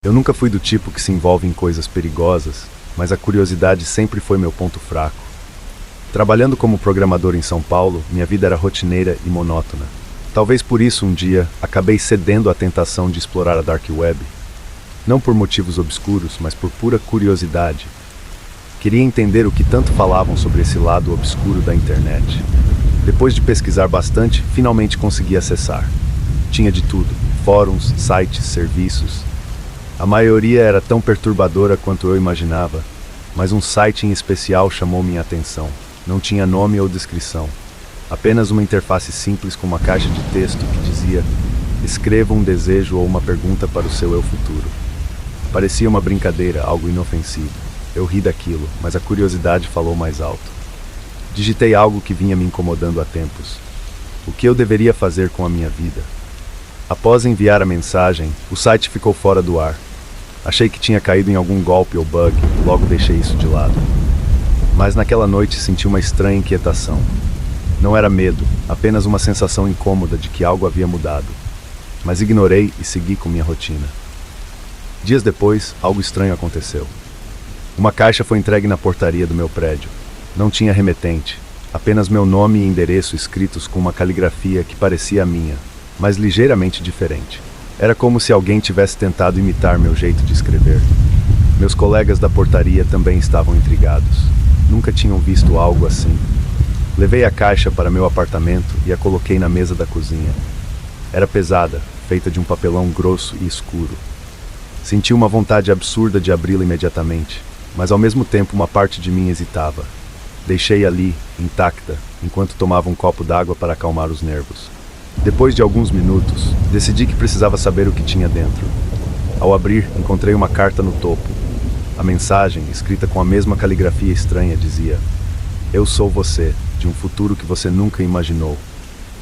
Eu nunca fui do tipo que se envolve em coisas perigosas, mas a curiosidade sempre foi meu ponto fraco. Trabalhando como programador em São Paulo, minha vida era rotineira e monótona. Talvez por isso um dia acabei cedendo à tentação de explorar a Dark Web. Não por motivos obscuros, mas por pura curiosidade. Queria entender o que tanto falavam sobre esse lado obscuro da internet. Depois de pesquisar bastante, finalmente consegui acessar. Tinha de tudo: fóruns, sites, serviços. A maioria era tão perturbadora quanto eu imaginava, mas um site em especial chamou minha atenção. Não tinha nome ou descrição. Apenas uma interface simples com uma caixa de texto que dizia: escreva um desejo ou uma pergunta para o seu eu futuro. Parecia uma brincadeira, algo inofensivo. Eu ri daquilo, mas a curiosidade falou mais alto. Digitei algo que vinha me incomodando há tempos. O que eu deveria fazer com a minha vida? Após enviar a mensagem, o site ficou fora do ar. Achei que tinha caído em algum golpe ou bug, logo deixei isso de lado. Mas naquela noite senti uma estranha inquietação. Não era medo, apenas uma sensação incômoda de que algo havia mudado. Mas ignorei e segui com minha rotina. Dias depois, algo estranho aconteceu. Uma caixa foi entregue na portaria do meu prédio. Não tinha remetente, apenas meu nome e endereço escritos com uma caligrafia que parecia a minha, mas ligeiramente diferente. Era como se alguém tivesse tentado imitar meu jeito de escrever. Meus colegas da portaria também estavam intrigados. Nunca tinham visto algo assim. Levei a caixa para meu apartamento e a coloquei na mesa da cozinha. Era pesada, feita de um papelão grosso e escuro. Senti uma vontade absurda de abri-la imediatamente, mas ao mesmo tempo uma parte de mim hesitava. Deixei ali, intacta, enquanto tomava um copo d'água para acalmar os nervos. Depois de alguns minutos, decidi que precisava saber o que tinha dentro. Ao abrir, encontrei uma carta no topo. A mensagem, escrita com a mesma caligrafia estranha, dizia: eu sou você, de um futuro que você nunca imaginou.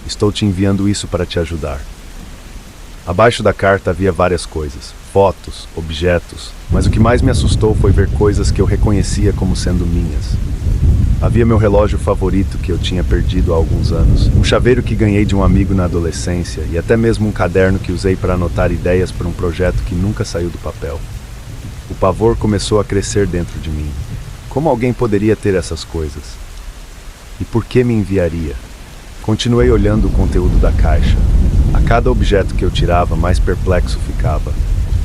Estou te enviando isso para te ajudar. Abaixo da carta havia várias coisas, fotos, objetos, mas o que mais me assustou foi ver coisas que eu reconhecia como sendo minhas. Havia meu relógio favorito que eu tinha perdido há alguns anos, um chaveiro que ganhei de um amigo na adolescência e até mesmo um caderno que usei para anotar ideias para um projeto que nunca saiu do papel. O pavor começou a crescer dentro de mim. Como alguém poderia ter essas coisas? E por que me enviaria? Continuei olhando o conteúdo da caixa. A cada objeto que eu tirava, mais perplexo ficava.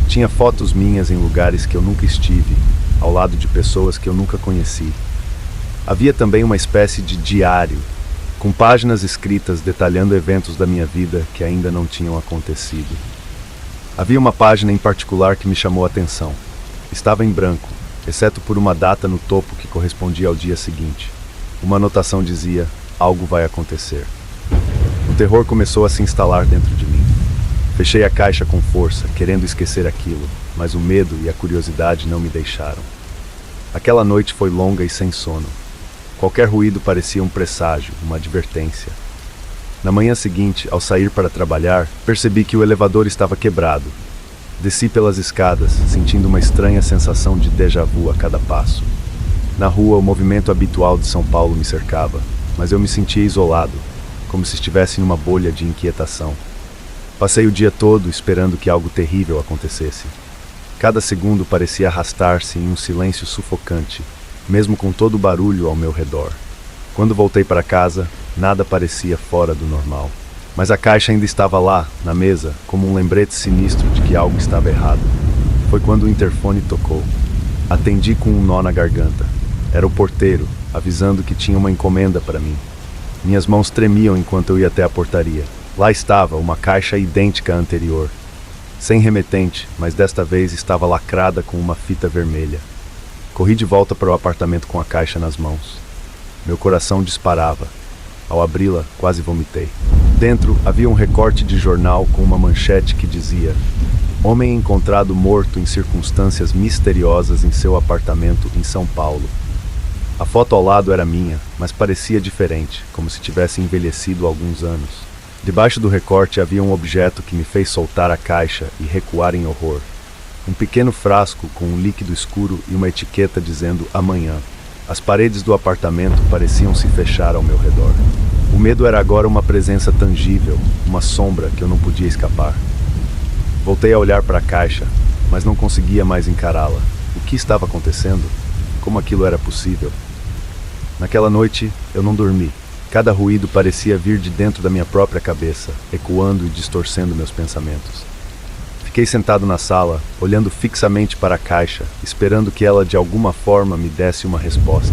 Tinha fotos minhas em lugares que eu nunca estive, ao lado de pessoas que eu nunca conheci. Havia também uma espécie de diário, com páginas escritas detalhando eventos da minha vida que ainda não tinham acontecido. Havia uma página em particular que me chamou a atenção. Estava em branco, exceto por uma data no topo que correspondia ao dia seguinte. Uma anotação dizia: algo vai acontecer. O terror começou a se instalar dentro de mim. Fechei a caixa com força, querendo esquecer aquilo, mas o medo e a curiosidade não me deixaram. Aquela noite foi longa e sem sono. Qualquer ruído parecia um presságio, uma advertência. Na manhã seguinte, ao sair para trabalhar, percebi que o elevador estava quebrado. Desci pelas escadas, sentindo uma estranha sensação de déjà vu a cada passo. Na rua, o movimento habitual de São Paulo me cercava, mas eu me sentia isolado, como se estivesse em uma bolha de inquietação. Passei o dia todo esperando que algo terrível acontecesse. Cada segundo parecia arrastar-se em um silêncio sufocante, mesmo com todo o barulho ao meu redor. Quando voltei para casa, nada parecia fora do normal. Mas a caixa ainda estava lá, na mesa, como um lembrete sinistro de que algo estava errado. Foi quando o interfone tocou. Atendi com um nó na garganta. Era o porteiro, avisando que tinha uma encomenda para mim. Minhas mãos tremiam enquanto eu ia até a portaria. Lá estava, uma caixa idêntica à anterior. Sem remetente, mas desta vez estava lacrada com uma fita vermelha. Corri de volta para o apartamento com a caixa nas mãos. Meu coração disparava. Ao abri-la, quase vomitei. Dentro havia um recorte de jornal com uma manchete que dizia: homem encontrado morto em circunstâncias misteriosas em seu apartamento em São Paulo. A foto ao lado era minha, mas parecia diferente, como se tivesse envelhecido há alguns anos. Debaixo do recorte havia um objeto que me fez soltar a caixa e recuar em horror. Um pequeno frasco com um líquido escuro e uma etiqueta dizendo amanhã. As paredes do apartamento pareciam se fechar ao meu redor. O medo era agora uma presença tangível, uma sombra que eu não podia escapar. Voltei a olhar para a caixa. mas não conseguia mais encará-la. O que estava acontecendo? Como aquilo era possível? Naquela noite, eu não dormi. Cada ruído parecia vir de dentro da minha própria cabeça, ecoando e distorcendo meus pensamentos. Fiquei sentado na sala, olhando fixamente para a caixa, esperando que ela de alguma forma me desse uma resposta.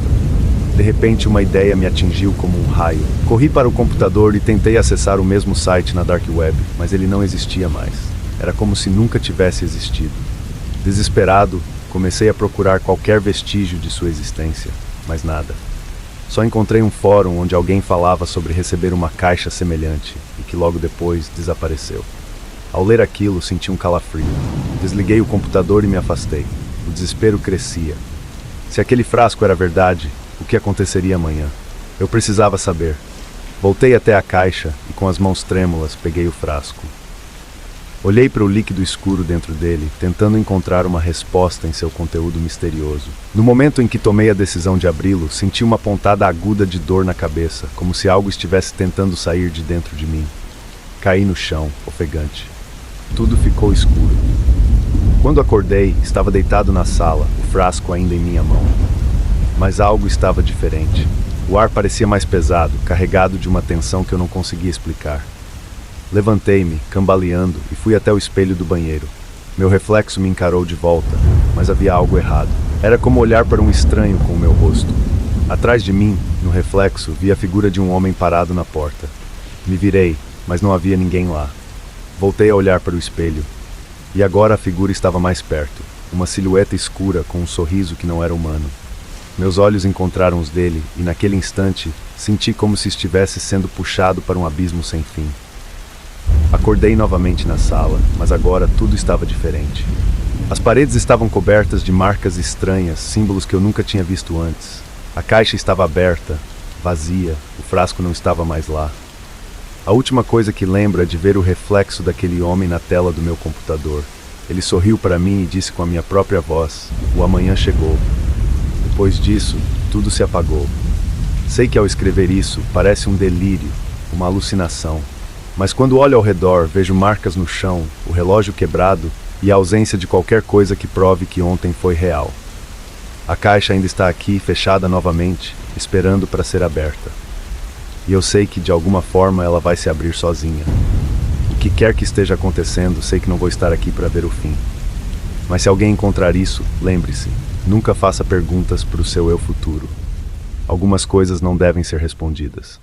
De repente, uma ideia me atingiu como um raio. Corri para o computador e tentei acessar o mesmo site na Dark Web, mas ele não existia mais. Era como se nunca tivesse existido. Desesperado, comecei a procurar qualquer vestígio de sua existência, mas nada. Só encontrei um fórum onde alguém falava sobre receber uma caixa semelhante e que logo depois desapareceu. Ao ler aquilo, senti um calafrio. Desliguei o computador e me afastei. O desespero crescia. Se aquele frasco era verdade, o que aconteceria amanhã? Eu precisava saber. Voltei até a caixa e, com as mãos trêmulas, peguei o frasco. Olhei para o líquido escuro dentro dele, tentando encontrar uma resposta em seu conteúdo misterioso. No momento em que tomei a decisão de abri-lo, senti uma pontada aguda de dor na cabeça, como se algo estivesse tentando sair de dentro de mim. Caí no chão, ofegante. Tudo ficou escuro. Quando acordei, estava deitado na sala, o frasco ainda em minha mão. Mas algo estava diferente. O ar parecia mais pesado, carregado de uma tensão que eu não conseguia explicar. Levantei-me, cambaleando, e fui até o espelho do banheiro. Meu reflexo me encarou de volta, mas havia algo errado. Era como olhar para um estranho com o meu rosto. Atrás de mim, no reflexo, vi a figura de um homem parado na porta. Me virei, mas não havia ninguém lá. Voltei a olhar para o espelho. E agora a figura estava mais perto, uma silhueta escura com um sorriso que não era humano. Meus olhos encontraram os dele, e naquele instante, senti como se estivesse sendo puxado para um abismo sem fim. Acordei novamente na sala, mas agora tudo estava diferente. As paredes estavam cobertas de marcas estranhas, símbolos que eu nunca tinha visto antes. A caixa estava aberta, vazia, o frasco não estava mais lá. A última coisa que lembro é de ver o reflexo daquele homem na tela do meu computador. Ele sorriu para mim e disse com a minha própria voz: "O amanhã chegou." Depois disso, tudo se apagou. Sei que ao escrever isso, parece um delírio, uma alucinação. Mas quando olho ao redor, vejo marcas no chão, o relógio quebrado e a ausência de qualquer coisa que prove que ontem foi real. A caixa ainda está aqui, fechada novamente, esperando para ser aberta. E eu sei que de alguma forma ela vai se abrir sozinha. O que quer que esteja acontecendo, sei que não vou estar aqui para ver o fim. Mas se alguém encontrar isso, lembre-se, nunca faça perguntas para o seu eu futuro. Algumas coisas não devem ser respondidas.